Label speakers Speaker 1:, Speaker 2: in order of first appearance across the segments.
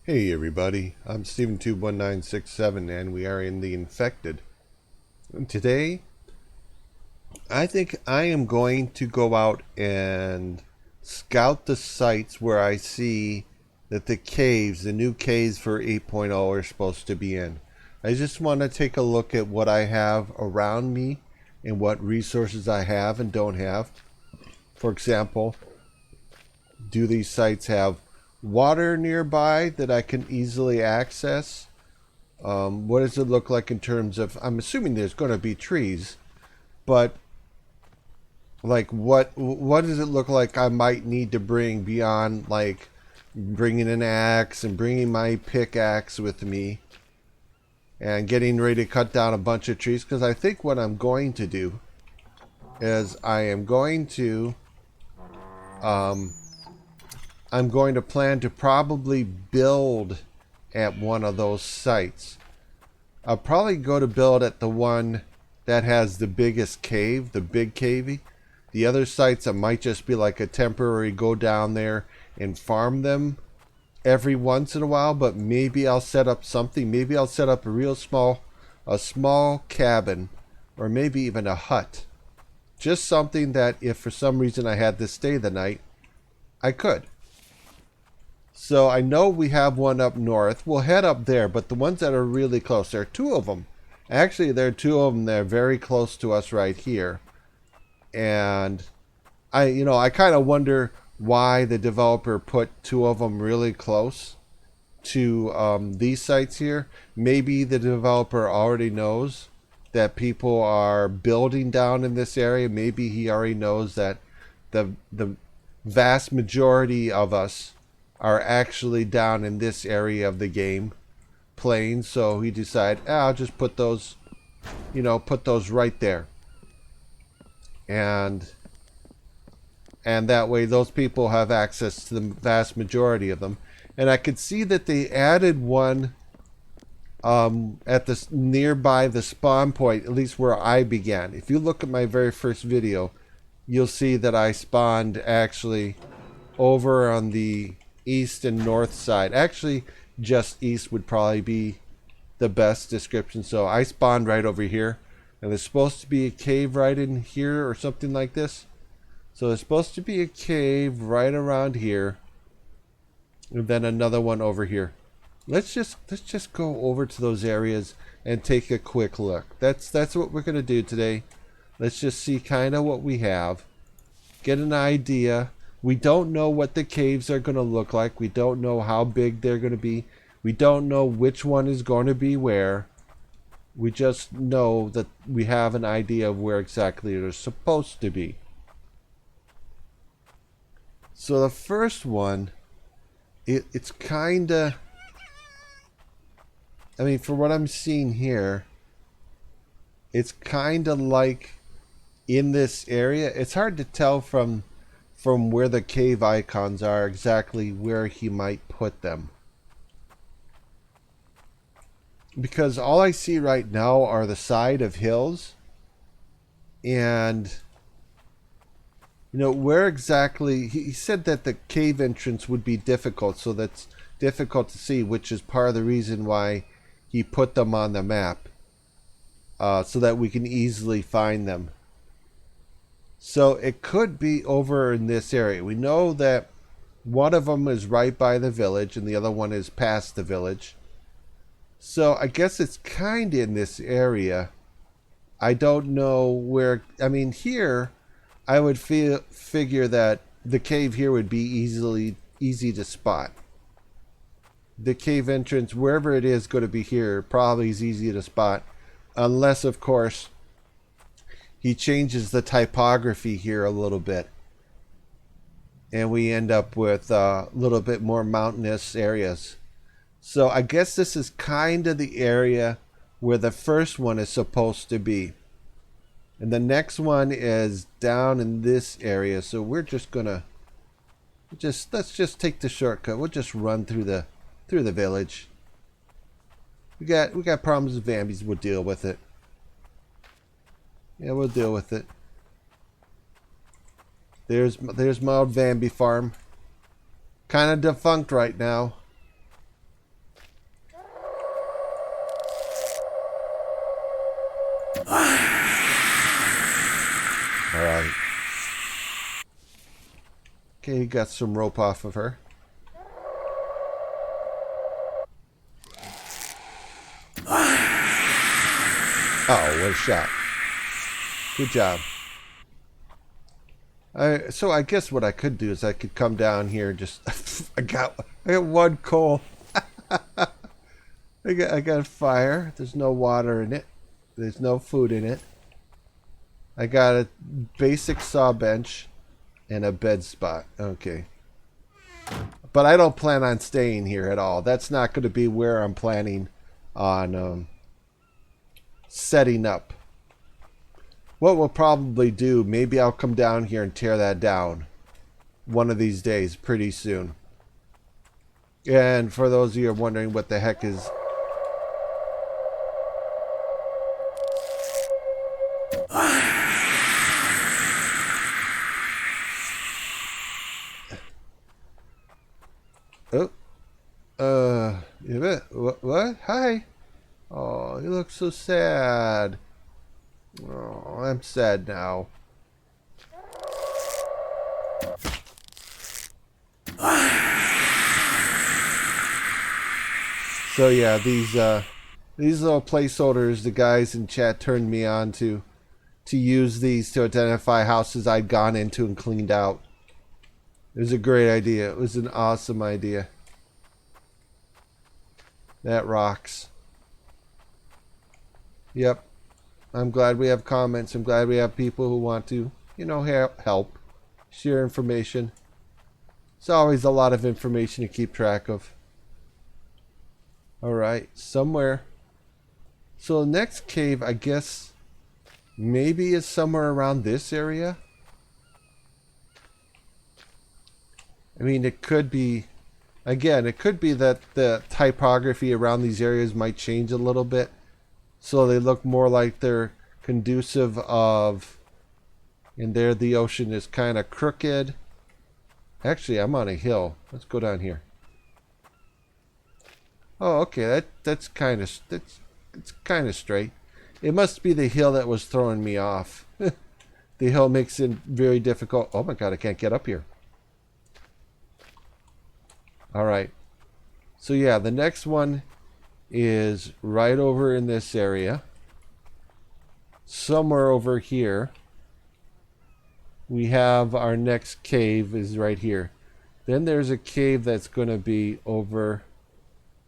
Speaker 1: Hey everybody, I'm StevenTube1967 and we are in the Infected. And today, I think I am going to go out and scout the sites where I see that the new caves for 8.0 are supposed to be in. I just want to take a look at what I have around me and what resources I have and don't have. For example, do these sites have water nearby that I can easily access? What does it look like in terms of, I'm assuming there's going to be trees, but like what does it look like I might need to bring beyond like bringing an axe and bringing my pickaxe with me and getting ready to cut down a bunch of trees? Because I think what I'm going to do is um, I'm going to plan to probably build at one of those sites. I'll probably go to build at the one that has the biggest cave, the big cavey. The other sites, it might just be like a temporary go down there and farm them every once in a while, but maybe I'll set up something. Maybe I'll set up a small cabin, or maybe even a hut. Just something that if for some reason I had to stay the night, I could. So I know we have one up north. We'll head up there, but the ones that are really close, there are two of them. Actually, there are two of them that are very close to us right here. And I kind of wonder why the developer put two of them really close to these sites here. Maybe the developer already knows that people are building down in this area. Maybe he already knows that the vast majority of us are actually down in this area of the game playing, so he decided, I'll just put those right there, and that way those people have access to the vast majority of them. And I could see that they added one at the nearby the spawn point, at least where I began. If you look at my very first video, you'll see that I spawned actually over on the east and north side. Actually, just east would probably be the best description. So I spawned right over here, and there's supposed to be a cave right in here or something like this. So there's supposed to be a cave right around here, and then another one over here. Let's just go over to those areas and take a quick look. That's what we're gonna do today. Let's just see kind of what we have, get an idea. We don't know what the caves are going to look like. We don't know how big they're going to be. We don't know which one is going to be where. We just know that we have an idea of where exactly they're supposed to be. So the first one, it's kind of, I mean, for what I'm seeing here, it's kind of like in this area. It's hard to tell from where the cave icons are exactly where he might put them, because all I see right now are the side of hills, and where exactly he said that the cave entrance would be difficult, so that's difficult to see, which is part of the reason why he put them on the map, so that we can easily find them. So it could be over in this area. We know that one of them is right by the village and the other one is past the village. So I guess it's kind of in this area. I don't know where. I mean, here I would figure that the cave here would be easy to spot. The cave entrance, wherever it is going to be here, probably is easy to spot, unless of course he changes the typography here a little bit, and we end up with a little bit more mountainous areas. So I guess this is kind of the area where the first one is supposed to be, and the next one is down in this area. So we're just gonna let's just take the shortcut. We'll just run through the village. We got problems with zombies. We'll deal with it. Yeah, we'll deal with it. There's my old Vamby farm. Kind of defunct right now. Alright. Okay, got some rope off of her. Oh, what a shot. Good job. So I guess what I could do is I could come down here and just... I got one coal. I got a fire. There's no water in it. There's no food in it. I got a basic saw bench and a bed spot. Okay. But I don't plan on staying here at all. That's not going to be where I'm planning on setting up. What we'll probably do, maybe I'll come down here and tear that down one of these days, pretty soon. And for those of you who are wondering what the heck is... What? Hi. Oh, you look so sad. Oh, I'm sad now. So yeah, these little placeholders, the guys in chat turned me on to use these to identify houses I'd gone into and cleaned out. It was a great idea. It was an awesome idea. That rocks. Yep. I'm glad we have comments. I'm glad we have people who want to, you know, help. Share information. It's always a lot of information to keep track of. Alright, somewhere. So the next cave, I guess, maybe is somewhere around this area. I mean, it could be... Again, it could be that the typography around these areas might change a little bit, so they look more like they're conducive of... And there the ocean is kind of crooked. Actually, I'm on a hill. Let's go down here. Oh, okay. It's kind of straight. It must be the hill that was throwing me off. The hill makes it very difficult. Oh my god, I can't get up here. Alright. So yeah, the next one is right over in this area. Somewhere over here. We have our next cave is right here. Then there's a cave that's going to be over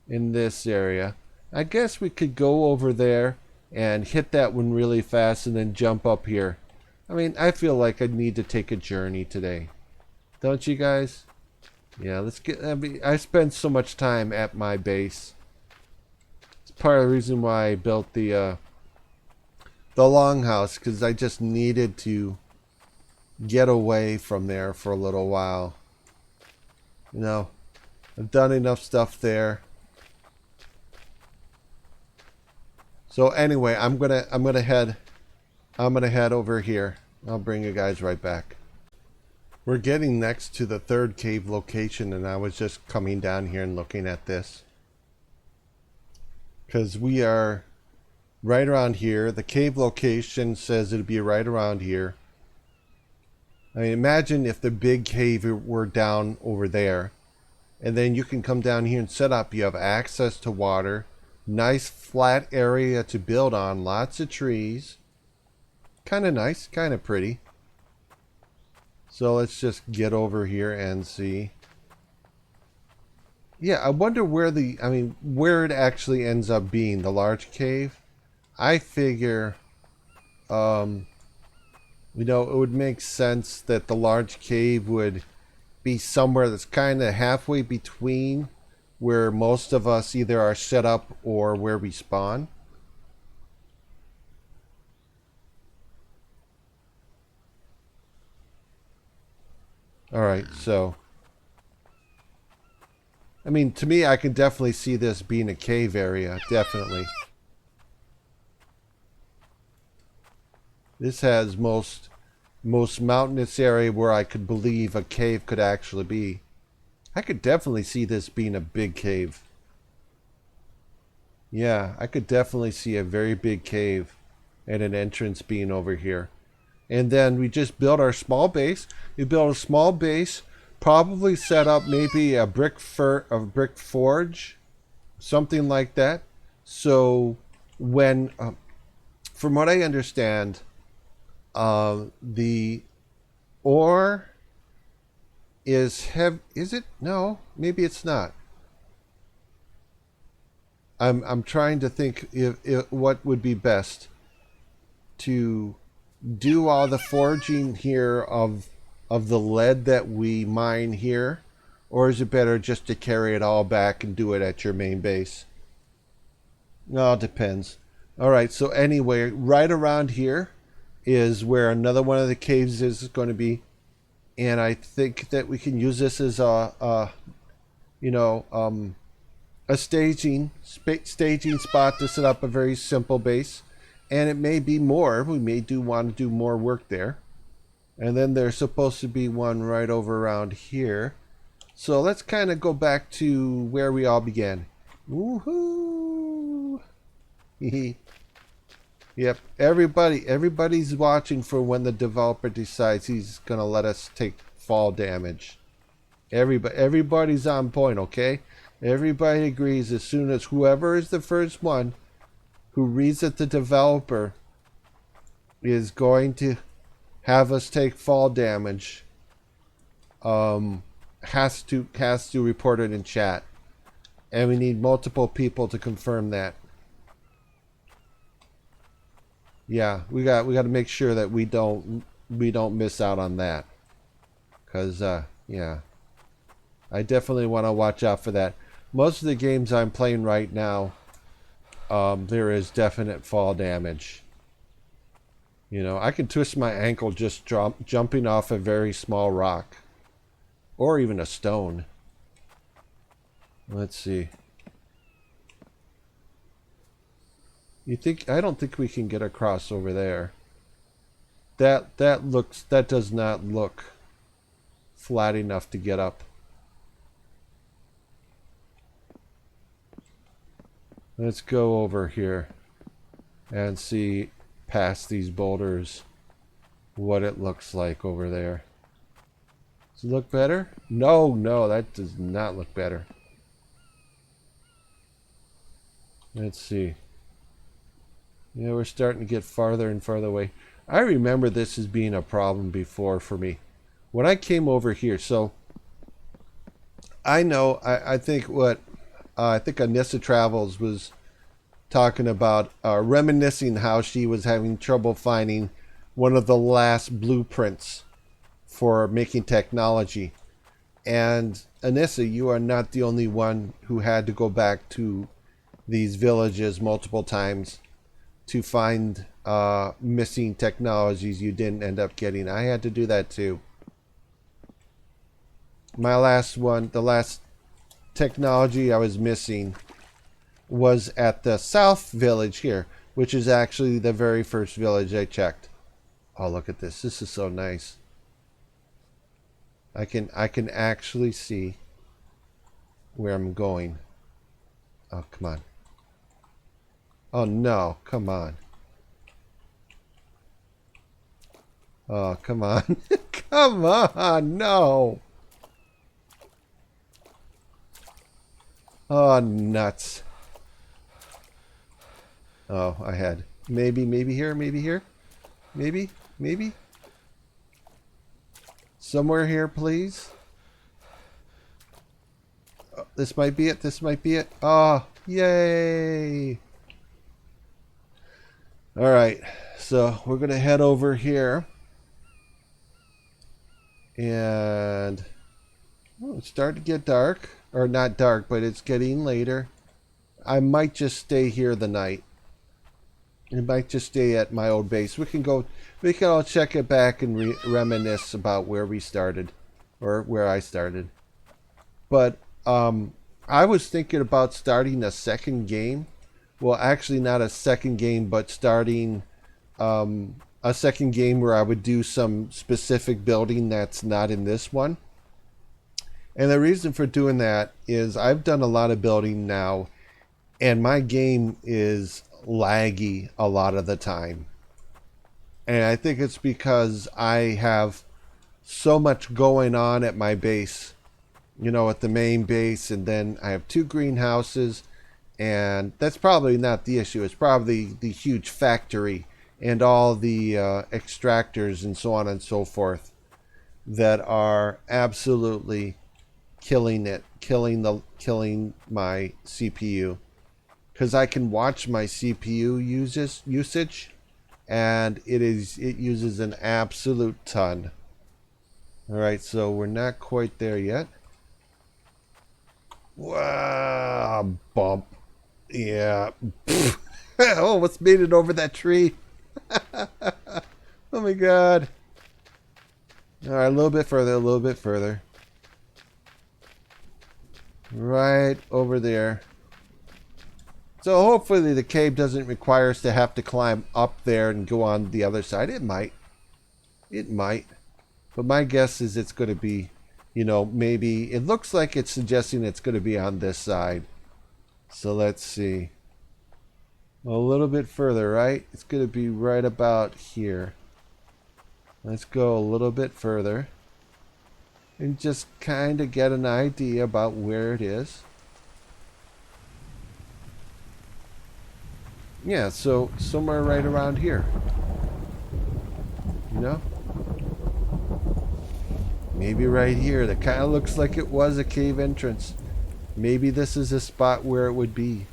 Speaker 1: in this area. I guess we could go over there and hit that one really fast and then jump up here. I mean, I feel like I need to take a journey today. Don't you guys? Yeah, let's get... I spend so much time at my base. It's part of the reason why I built the longhouse, because I just needed to get away from there for a little while. You know, I've done enough stuff there. So anyway, I'm gonna head over here. I'll bring you guys right back. We're getting next to the third cave location, and I was just coming down here and looking at this. Because we are right around here. The cave location says it'd be right around here. I mean, imagine if the big cave were down over there. And then you can come down here and set up. You have access to water. Nice flat area to build on. Lots of trees. Kind of nice. Kind of pretty. So let's just get over here and see. Yeah, I wonder where where it actually ends up being. The large cave. I figure, you know, it would make sense that the large cave would be somewhere that's kind of halfway between where most of us either are set up or where we spawn. Alright, so... I mean, to me, I can definitely see this being a cave area. Definitely. This has most mountainous area where I could believe a cave could actually be. I could definitely see this being a big cave. Yeah, I could definitely see a very big cave and an entrance being over here. And then we just build our small base. We build a small base, probably set up maybe a brick forge, something like that. So when, from what I understand, the ore is heavy. Is it? No, maybe it's not. I'm trying to think if what would be best to do all the forging here of the lead that we mine here, or is it better just to carry it all back and do it at your main base? No, it depends. All right, so anyway, right around here is where another one of the caves is going to be, and I think that we can use this as a staging spot to set up a very simple base. And it may be more. We may want to do more work there. And then there's supposed to be one right over around here. So let's kind of go back to where we all began. Woohoo! Yep, everybody's watching for when the developer decides he's going to let us take fall damage. Everybody's on point, okay? Everybody agrees as soon as whoever is the first one who reads that the developer is going to have us take fall damage, has to report it in chat, and we need multiple people to confirm that. Yeah, we got to make sure that we don't miss out on that, because yeah, I definitely want to watch out for that. Most of the games I'm playing right now, there is definite fall damage. You know, I can twist my ankle just jumping off a very small rock. Or even a stone. Let's see. I don't think we can get across over there. That does not look flat enough to get up. Let's go over here and see past these boulders what it looks like over there. Does it look better? No, that does not look better. Let's see. Yeah, we're starting to get farther and farther away. I remember this as being a problem before for me. When I came over here, so I know, I think Anissa Travels was talking about reminiscing how she was having trouble finding one of the last blueprints for making technology. And Anissa, you are not the only one who had to go back to these villages multiple times to find missing technologies you didn't end up getting. I had to do that too. My last one, the last technology I was missing was at the south village here, which is actually the very first village I checked. Oh, look at this. This is so nice. I can actually see where I'm going. Oh, come on. Oh, no. Come on. Oh, come on. Come on. No. Oh, nuts. Oh, I had. Maybe here, maybe. Somewhere here, please. Oh, this might be it. Oh, yay. All right, so we're going to head over here. And it's starting to get dark. Or not dark, but it's getting later. I might just stay here the night. I might just stay at my old base. We can all check it back and reminisce about where we started. Or where I started. But I was thinking about starting a second game. Well, actually not a second game, but starting a second game where I would do some specific building that's not in this one. And the reason for doing that is I've done a lot of building now, and my game is laggy a lot of the time. And I think it's because I have so much going on at my base, you know, at the main base, and then I have 2 greenhouses, and that's probably not the issue. It's probably the huge factory and all the extractors and so on and so forth that are absolutely killing my CPU, because I can watch my CPU usage, and it uses an absolute ton. All right, so we're not quite there yet. Wow, bump. Yeah. Oh, what's made it over that tree? Oh my god. All right, a little bit further, a little bit further. Right over there. So hopefully the cave doesn't require us to have to climb up there and go on the other side. It might. It might. But my guess is it's going to be, you know, maybe, it looks like it's suggesting it's going to be on this side. So let's see. A little bit further, right? It's going to be right about here. Let's go a little bit further and just kind of get an idea about where it is. Yeah, so somewhere right around here. You know? Maybe right here. That kind of looks like it was a cave entrance. Maybe this is a spot where it would be.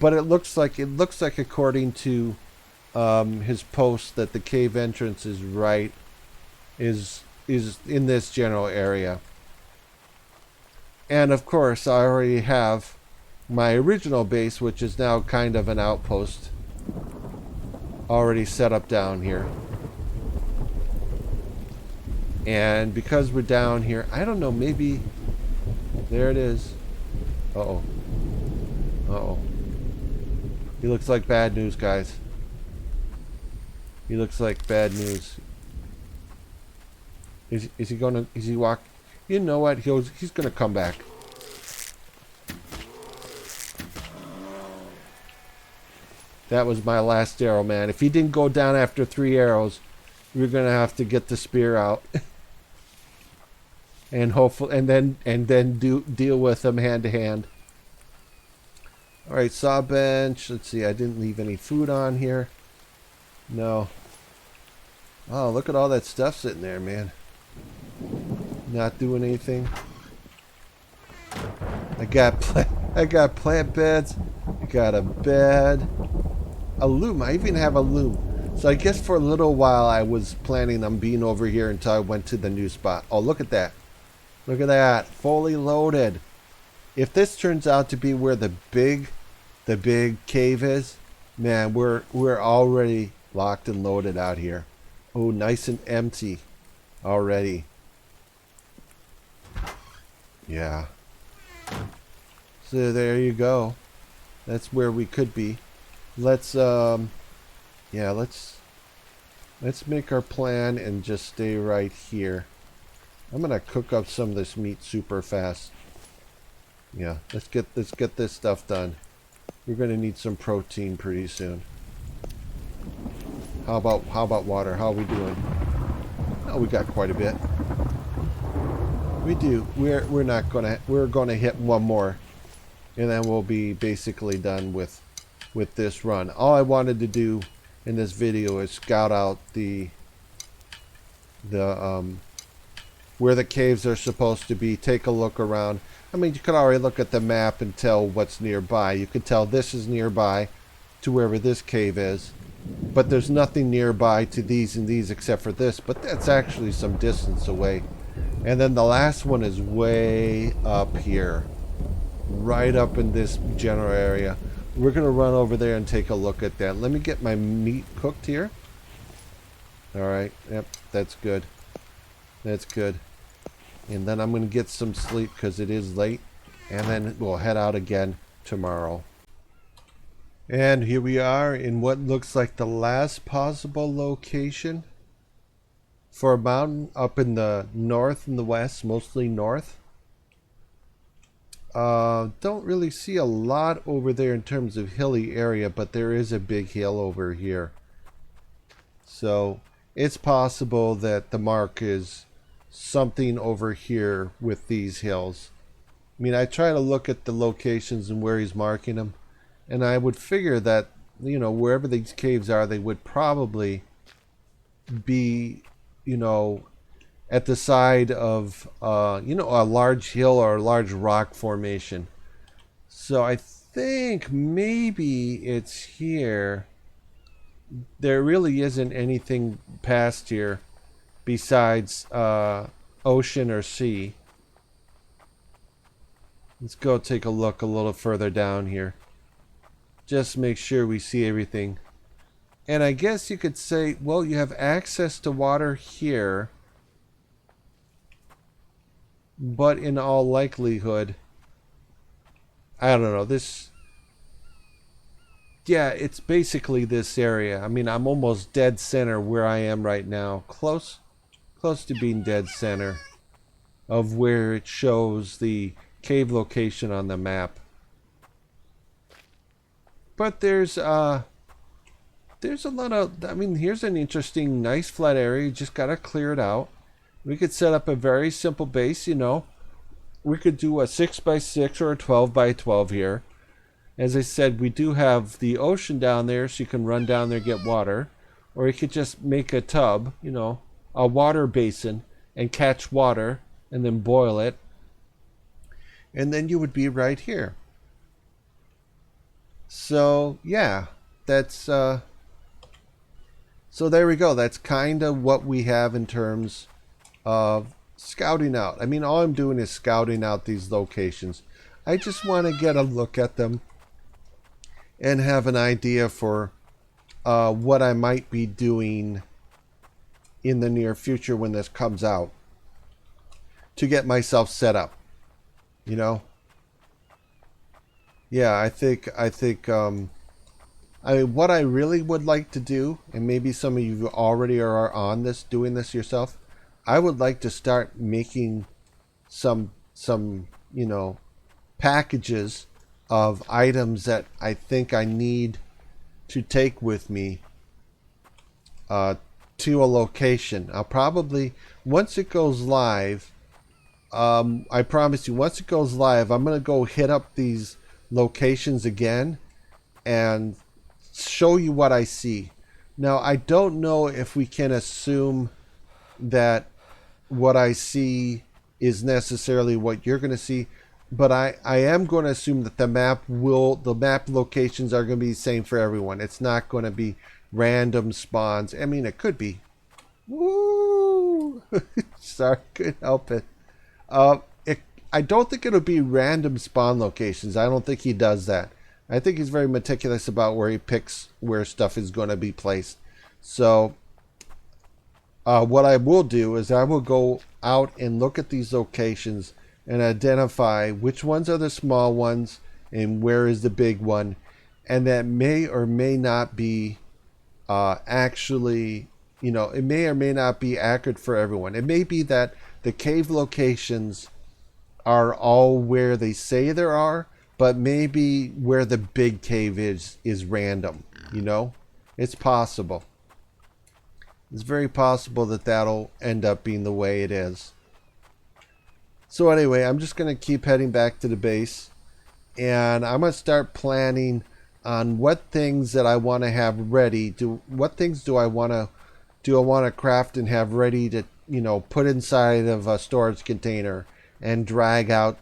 Speaker 1: But it looks like according to his post that the cave entrance is right is in this general area. And of course, I already have my original base, which is now kind of an outpost, already set up down here. And because we're down here, I don't know, maybe there it is. Uh-oh. Uh-oh. He looks like bad news, guys. He looks like bad news. Is he walk? You know what? He's gonna come back. That was my last arrow, man. If he didn't go down after 3 arrows, we're gonna have to get the spear out. And hopefully, and then deal with him hand to hand. All right, saw bench. Let's see. I didn't leave any food on here. No. Oh, look at all that stuff sitting there, man. Not doing anything. I got plant beds. I got a bed. A loom. I even have a loom. So I guess for a little while I was planning on being over here until I went to the new spot. Oh, look at that. Look at that. Fully loaded. If this turns out to be where the big cave is, man, we're already locked and loaded out here. Oh, nice and empty already. Yeah. So there you go. That's where we could be. Let's let's make our plan and just stay right here. I'm gonna cook up some of this meat super fast. Yeah, let's get this stuff done. We're gonna need some protein pretty soon. How about water? How are we doing? Oh, we got quite a bit. We do. We're gonna hit one more, and then we'll be basically done with this run. All I wanted to do in this video is scout out the where the caves are supposed to be. Take a look around. I mean, you could already look at the map and tell what's nearby. You could tell this is nearby to wherever this cave is, but there's nothing nearby to these and these except for this, but that's actually some distance away. And then the last one is way up here, right up in this general area. We're gonna run over there and take a look at that. Let me get my meat cooked here. All right, yep, that's good. That's good. And then I'm gonna get some sleep because it is late, and then we'll head out again tomorrow. And here we are in what looks like the last possible location for a mountain up in the north and the west, mostly north. Don't really see a lot over there in terms of hilly area, but there is a big hill over here. So it's possible that the mark is something over here with these hills. I mean, I try to look at the locations and where he's marking them, and I would figure that, you know, wherever these caves are, they would probably be, you know, at the side of, you know, a large hill or a large rock formation. So I think maybe it's here. There really isn't anything past here besides ocean or sea. Let's go take a look a little further down here. Just make sure we see everything. And I guess you could say, well, you have access to water here. But in all likelihood, I don't know, this... Yeah, it's basically this area. I mean, I'm almost dead center where I am right now. Close to being dead center of where it shows the cave location on the map. But there's a lot of, I mean, here's an interesting, nice flat area. You just gotta clear it out. We could set up a very simple base, you know. We could do a 6x6 or a 12x12 here. As I said, we do have the ocean down there, so you can run down there and get water. Or you could just make a tub, you know, a water basin, and catch water, and then boil it. And then you would be right here. So, yeah, that's, so there we go. That's kind of what we have in terms of scouting out. I mean, all I'm doing is scouting out these locations. I just want to get a look at them and have an idea for what I might be doing in the near future when this comes out to get myself set up, you know. Yeah, I think I mean, what I really would like to do, and maybe some of you already are on this, doing this yourself, I would like to start making some you know, packages of items that I think I need to take with me to a location. I'll probably, once it goes live, I promise you, once it goes live, I'm going to go hit up these locations again and show you what I see. Now, I don't know if we can assume that what I see is necessarily what you're going to see, but I am going to assume that the map locations are going to be the same for everyone. It's not going to be random spawns. I mean, it could be. Woo! Sorry, couldn't help it. I don't think it'll be random spawn locations. I don't think he does that. I think he's very meticulous about where he picks where stuff is going to be placed. So what I will do is I will go out and look at these locations and identify which ones are the small ones and where is the big one. And that may or may not be actually, you know, it may or may not be accurate for everyone. It may be that the cave locations are all where they say there are, but maybe where the big cave is random, you know? It's possible. It's very possible that that'll end up being the way it is. So anyway, I'm just going to keep heading back to the base, and I'm going to start planning on what things that I want to have ready. What things do I want to craft and have ready to, you know, put inside of a storage container and drag out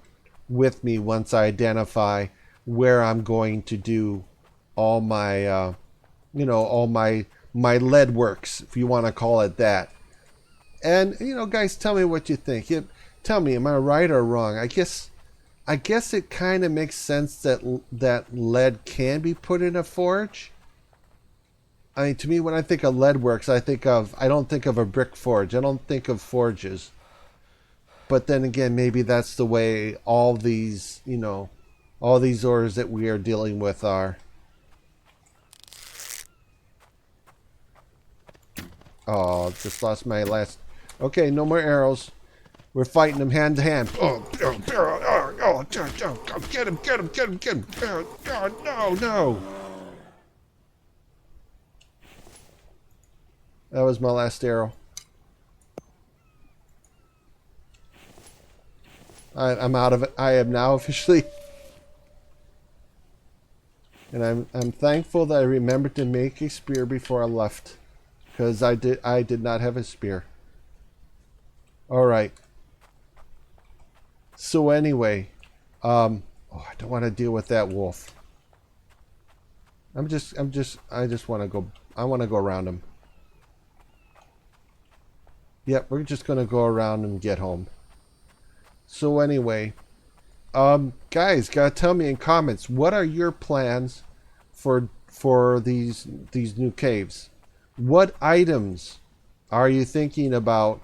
Speaker 1: with me once I identify where I'm going to do all my, you know, all my lead works, if you want to call it that. And, you know, guys, tell me what you think. Tell me, am I right or wrong? I guess it kind of makes sense that lead can be put in a forge. I mean, to me, when I think of lead works, I don't think of a brick forge. I don't think of forges. But then again, maybe that's the way all these, you know, all these ores that we are dealing with are. Oh, just lost my last... Okay, no more arrows. We're fighting them hand to hand. Get him. Oh, no. That was my last arrow. I'm out of it. I am now officially. And I'm thankful that I remembered to make a spear before I left, because I did not have a spear. All right. So anyway, oh, I don't want to deal with that wolf. I just want to go. I want to go around him. Yep, we're just gonna go around and get home. So anyway, guys, gotta tell me in comments, what are your plans for these new caves? What items are you thinking about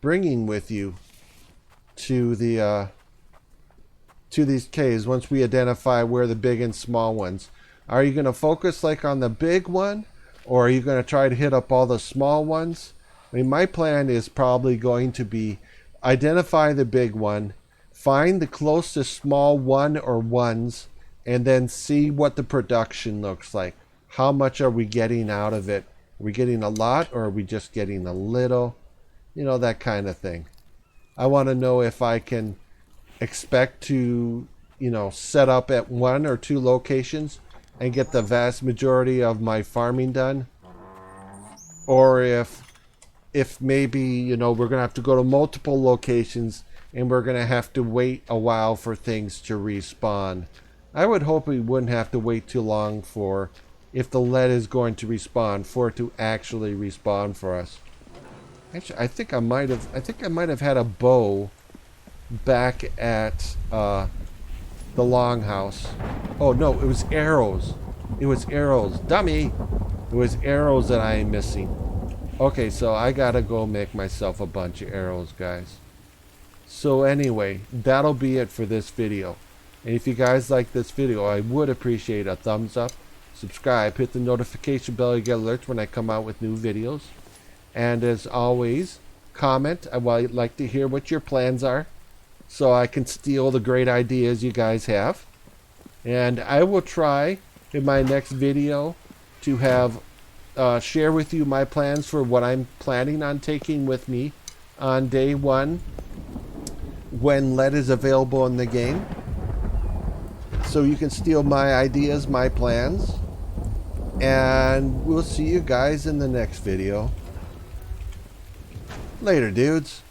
Speaker 1: bringing with you to the to these caves once we identify where the big and small ones? Are you gonna focus like on the big one, or are you gonna try to hit up all the small ones? I mean, my plan is probably going to be identify the big one, find the closest small one or ones, and then see what the production looks like. How much are we getting out of it? Are we getting a lot, or are we just getting a little? You know, that kind of thing. I want to know if I can expect to, you know, set up at 1 or 2 locations and get the vast majority of my farming done, or if maybe, you know, we're gonna have to go to multiple locations and we're gonna have to wait a while for things to respawn. I would hope we wouldn't have to wait too long for, if the lead is going to respawn, for it to actually respawn for us. Actually, I think I might have had a bow back at the longhouse. Oh no, it was arrows. It was arrows, dummy. It was arrows that I am missing. Okay, so I gotta go make myself a bunch of arrows, guys. So anyway, that'll be it for this video. And if you guys like this video, I would appreciate a thumbs up, subscribe, hit the notification bell to get alerts when I come out with new videos. And as always, comment. I would like to hear what your plans are, so I can steal the great ideas you guys have. And I will try in my next video to have share with you my plans for what I'm planning on taking with me on day 1 when lead is available in the game, so you can steal my ideas, my plans. And we'll see you guys in the next video. Later, dudes.